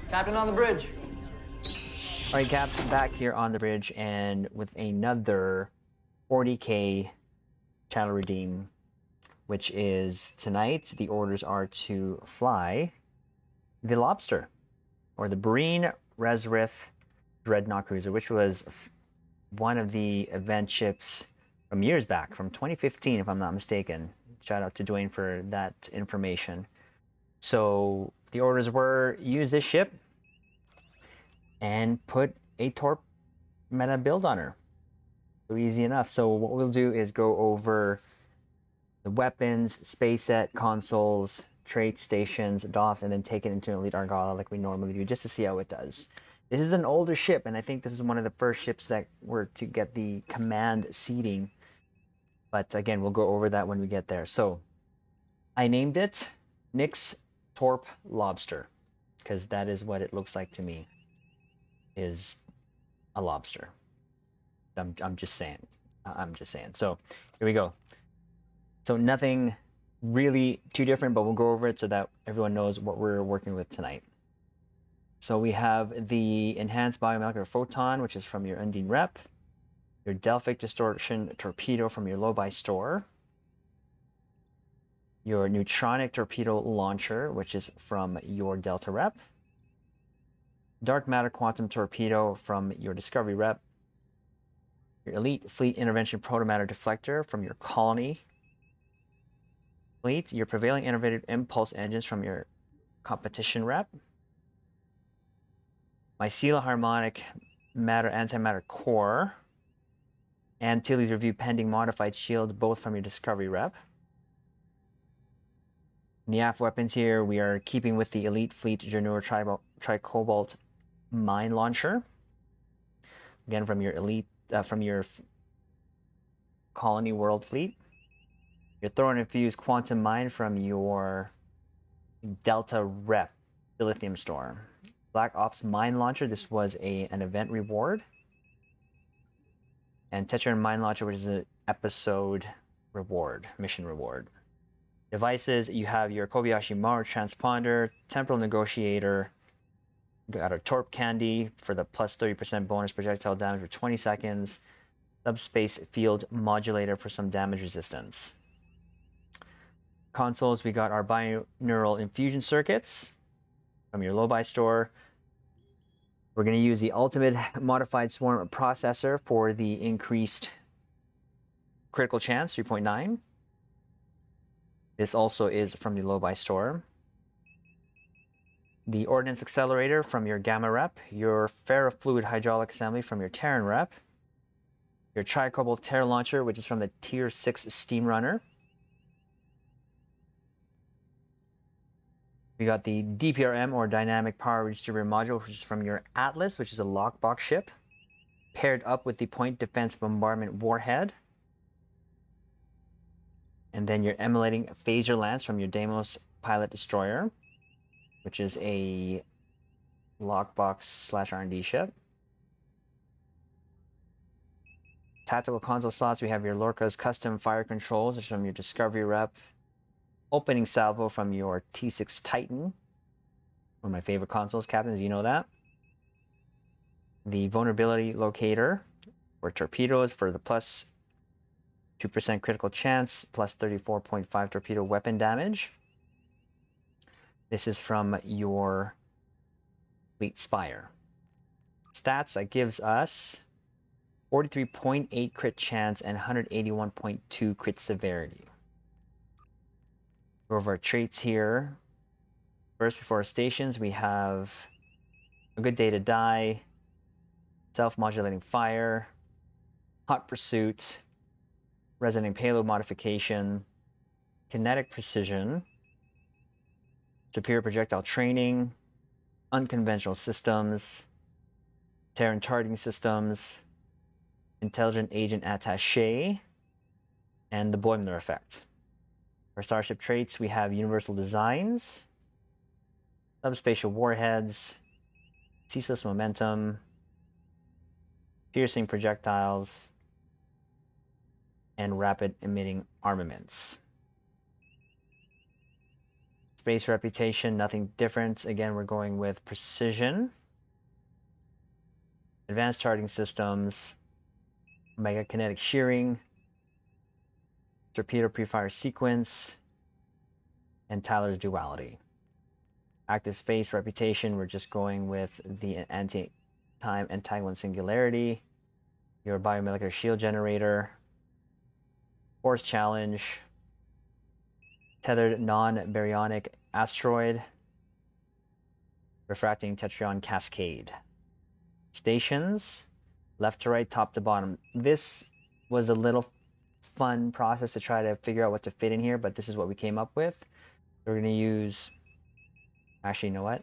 Captain on the bridge. All right, Captain, back here on the bridge and with another 40K channel redeem, which is tonight. The orders are to fly the Lobster, or the Breen Rezreth Dreadnought cruiser, which was one of the event ships from years back, from 2015, if I'm not mistaken. Shout out to Dwayne for that information. So the orders were use this ship and put a Torp meta build on her. So easy enough. So what we'll do is go over the weapons, space set, consoles, traits, stations, DOFs, and then take it into an Elite Argala like we normally do, just to see how it does. This is an older ship, and I think this is one of the first ships that were to get the command seating. But again, we'll go over that when we get there. So I named it Nyx Torp Lobster, because that is what it looks like to me, is a lobster. I'm just saying. I'm just saying. So here we go. So nothing really too different, but we'll go over it so that everyone knows what we're working with tonight. So we have the Enhanced Biomolecular Photon, which is from your Undine Rep. Your Delphic Distortion Torpedo from your Low-Buy store. Your Neutronic Torpedo Launcher, which is from your Delta Rep. Dark Matter Quantum Torpedo from your Discovery Rep. Your Elite Fleet Intervention Protomatter Deflector from your Colony Fleet. Your Prevailing Innovative Impulse Engines from your Competition Rep. Mycela Harmonic Matter Antimatter Core. And Tilly's Review Pending Modified Shield, both from your Discovery Rep. In the aft weapons here, we are keeping with the Elite Fleet Janur Tricobalt Mine Launcher. Again, from your Elite, from your Colony World Fleet. Your Thrown Infused Quantum Mine from your Delta Rep, the Lithium Store. Black Ops Mine Launcher, this was an event reward. And Tetran Mine Launcher, which is an episode reward, mission reward. Devices, you have your Kobayashi Maru Transponder, Temporal Negotiator, got a Torp Candy for the plus 30% bonus projectile damage for 20 seconds, Subspace Field Modulator for some damage resistance. Consoles, we got our binaural infusion circuits from your Low-Buy store. We're going to use the Ultimate Modified Swarm Processor for the increased critical chance, 3.9. This also is from the Low-Buy store. The Ordnance Accelerator from your Gamma Rep. Your Ferrofluid Hydraulic Assembly from your Terran Rep. Your Tricobalt Terra Launcher, which is from the Tier 6 Steam Runner. We got the DPRM, or Dynamic Power Redistributor Module, which is from your Atlas, which is a lockbox ship, paired up with the Point Defense Bombardment Warhead. And then your Emulating Phaser Lance from your Deimos Pilot Destroyer, which is a lockbox / R&D ship. Tactical console slots, we have your Lorca's Custom Fire Controls, which is from your Discovery Rep. Opening Salvo from your T6 Titan. One of my favorite consoles, Captains, you know that. The Vulnerability Locator for torpedoes for the plus 2% critical chance, plus 34.5 torpedo weapon damage. This is from your Fleet Spire. Stats, that gives us 43.8 crit chance and 181.2 crit severity. Go over our traits here. First, before our stations, we have a good day to die, self-modulating fire, hot pursuit, resonating payload modification, kinetic precision, superior projectile training, unconventional systems, Terran targeting systems, intelligent agent attaché, and the Boimler effect. For starship traits, we have universal designs, subspatial warheads, ceaseless momentum, piercing projectiles, and rapid emitting armaments. Space reputation, nothing different. Again, we're going with precision. Advanced charging systems. Mega kinetic shearing. Torpedo pre-fire sequence. And Tyler's duality. Active space reputation, we're just going with the anti-time entanglement singularity. Your biomolecular shield generator. Force challenge. Tethered non-baryonic asteroid. Refracting Tetryon cascade. Stations, left to right, top to bottom. This was a little fun process to try to figure out what to fit in here, but this is what we came up with. We're going to use, actually, you know what?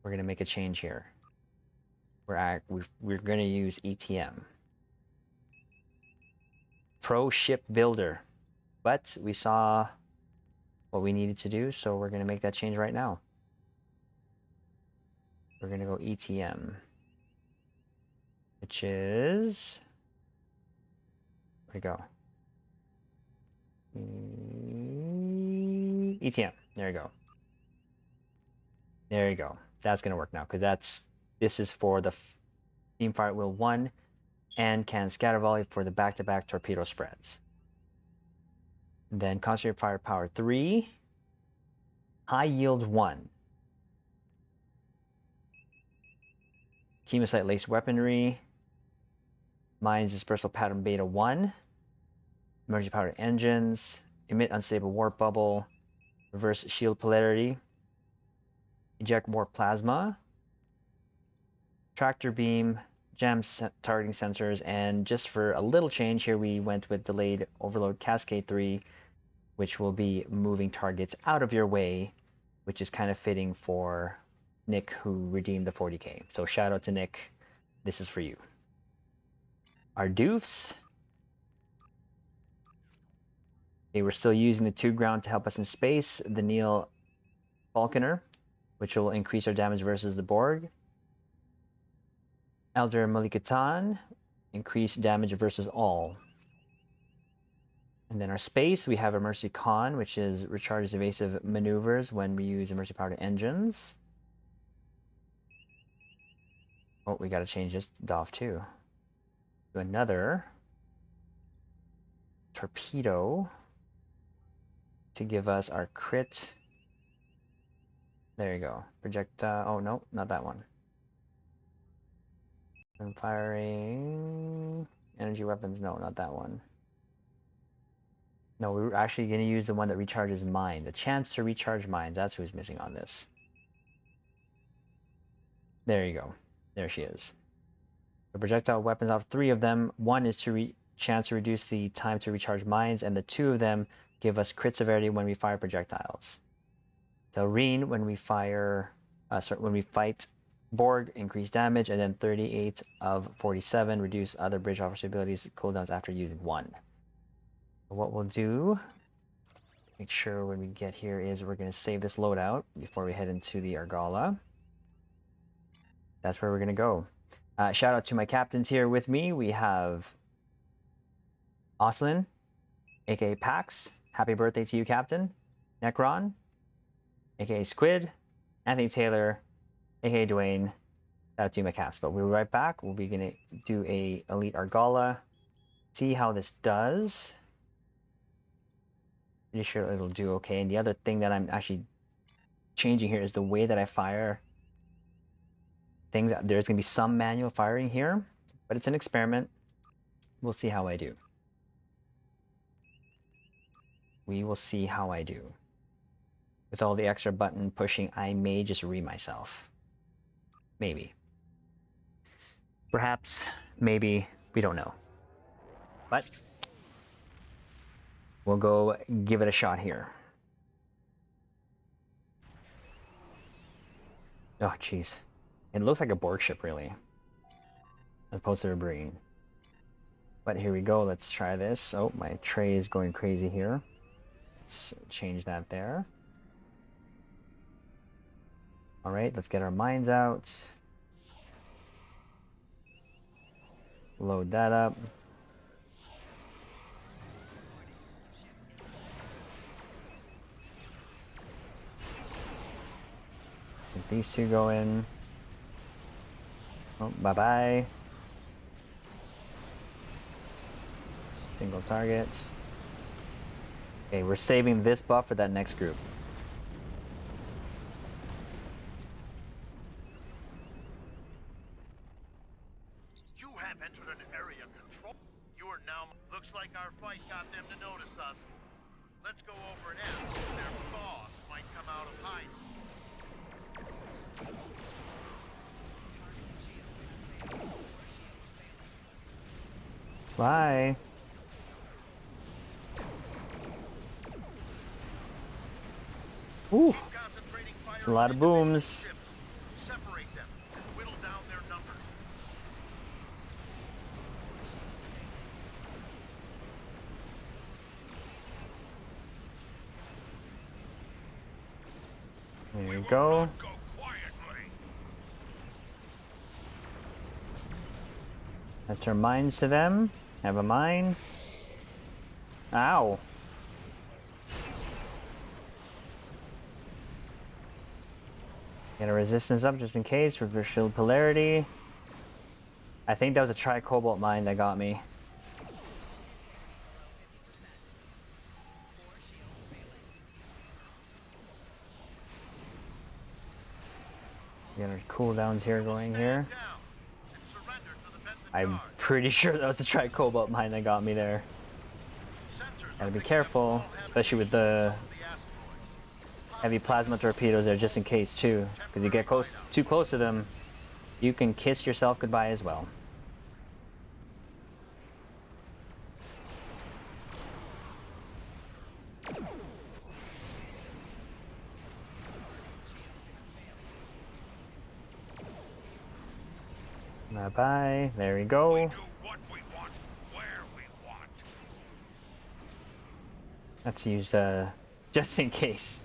We're going to make a change here. We're going to use ETM. Pro Ship Builder. But we saw what we needed to do, so we're going to make that change right now. We're going to go ETM, which is, where'd it go? ETM. There you go. There you go. That's going to work now, because this is for the Beam Fire at Will 1 and Can Scatter Volley for the back-to-back torpedo spreads. And then Concentrated Firepower 3, High Yield 1. Chemosite Lace Weaponry, Mines Dispersal Pattern Beta 1, Emergency Powered Engines, Emit Unstable Warp Bubble, Reverse Shield Polarity, Eject Warp Plasma, Tractor Beam, Jam Targeting Sensors, and just for a little change here, we went with Delayed Overload Cascade 3, which will be moving targets out of your way, which is kind of fitting for Nick, who redeemed the 40K. So shout out to Nick. This is for you. Our doofs. Okay, we're still using the 2 ground to help us in space. The Neil Falconer, which will increase our damage versus the Borg. Elder Malikatan, increase damage versus all. And then our space, we have Emergency Con, which is recharges evasive maneuvers when we use emergency powered engines. Oh, we got to change this DOF too. To another torpedo to give us our crit. There you go. Projectile. Oh, no, not that one. And firing energy weapons. No, not that one. No, we were actually going to use the one that recharges mine. The chance to recharge mines. That's who's missing on this. There you go. There she is. The projectile weapons have 3 of them. 1 is to chance to reduce the time to recharge mines, and the 2 of them give us crit severity when we fire projectiles. So Reen, when we fight Borg, increase damage, and then 38 of 47 reduce other bridge officer abilities cooldowns after using 1. So what we'll do, make sure when we get here, is we're going to save this loadout before we head into the Argala. That's where we're going to go. Shout out to my captains here with me. We have Oslin, aka Pax. Happy birthday to you, Captain. Necron, aka Squid. Anthony Taylor, aka Dwayne. Shout out to you, my caps. But we'll be right back. We'll be going to do a Elite Argala. See how this does. Pretty sure it'll do okay. And the other thing that I'm actually changing here is the way that I fire things. There's going to be some manual firing here, but it's an experiment. We'll see how I do. We will see how I do. With all the extra button pushing, I may just myself. Maybe. Perhaps, maybe, we don't know. But we'll go give it a shot here. Oh, jeez. It looks like a Borg ship, really. As opposed to a Breen. But here we go. Let's try this. Oh, my tray is going crazy here. Let's change that there. All right, let's get our mines out. Load that up. These two go in. Oh, bye-bye. Single targets. Okay, we're saving this buff for that next group. You have entered an area control. You are now. Looks like our fight got them to notice us. Let's go over and ask if their boss might come out of hiding. Bye. Ooh, it's a lot of booms. Separate them. Whittle down their numbers. There you go. That's our mines to them. Have a mine. Ow. Get a resistance up just in case. Reverse shield polarity. I think that was a tri-cobalt mine that got me. Get our cooldowns here going here. I'm pretty sure that was the tri-cobalt mine that got me there. Gotta be careful, especially with the heavy plasma torpedoes there, just in case too. Because you get too close to them, you can kiss yourself goodbye as well. Bye-bye. There we go. We do what we want, where we want. Let's use just in case.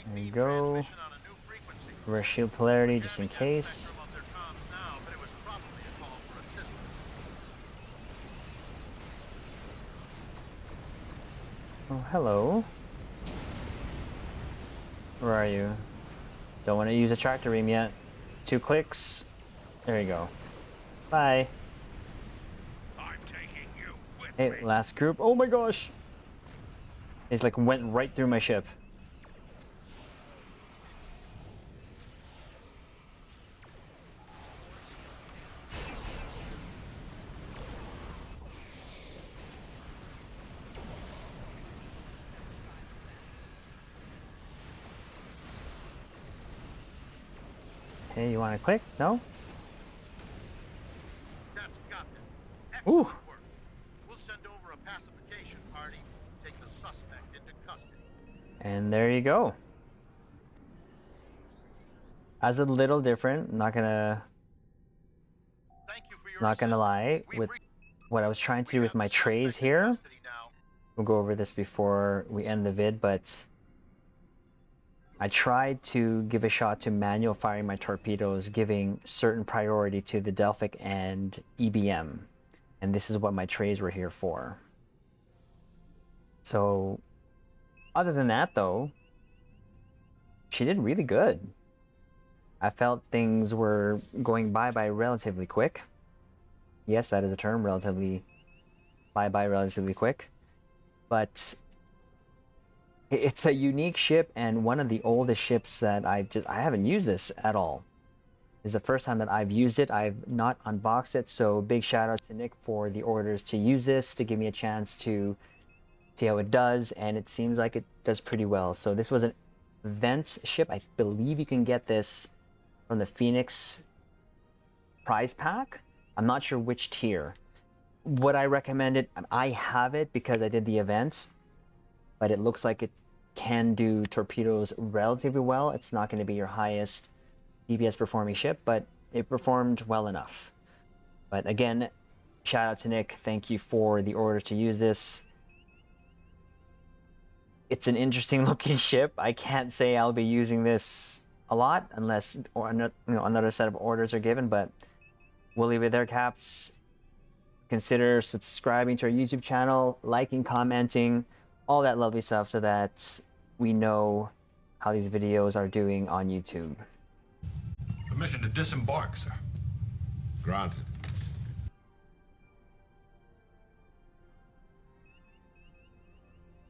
There you go. Reverse shield polarity just in case. Oh, hello. Where are you? Don't want to use a tractor beam yet. 2 clicks. There you go. Bye. I'm taking you with Hey, me. last group. Oh my gosh! It's like went right through my ship. Hey, you want to click? No? That's got them. Ooh. Excellent work. We'll send over a pacification party, take the suspect into custody. And there you go. As a little different, Thank you for your not gonna lie, We with what I was trying to we do with have my the trays suspect in here. custody now. We'll go over this before we end the vid, but I tried to give a shot to manual firing my torpedoes, giving certain priority to the Delphic and EBM. And this is what my trays were here for. So, other than that though, she did really good. I felt things were going by relatively quick. Yes, that is a term, relatively by relatively quick. But it's a unique ship and one of the oldest ships that I haven't used this at all. This is the first time that I've used it. I've not unboxed it, so big shout out to Nick for the orders to use this, to give me a chance to see how it does, and it seems like it does pretty well. So this was an event ship. I believe you can get this from the Phoenix prize pack. I'm not sure which tier. Would I recommend it? I have it because I did the event, but it looks like it can do torpedoes relatively well. It's not going to be your highest DPS performing ship, but it performed well enough. But again, shout out to Nick. Thank you for the order to use this. It's an interesting looking ship. I can't say I'll be using this a lot unless another set of orders are given, but we'll leave it there, Caps. Consider subscribing to our YouTube channel, liking, commenting, all that lovely stuff so that we know how these videos are dodoing on YouTube. Permission to disembark, sir. Granted.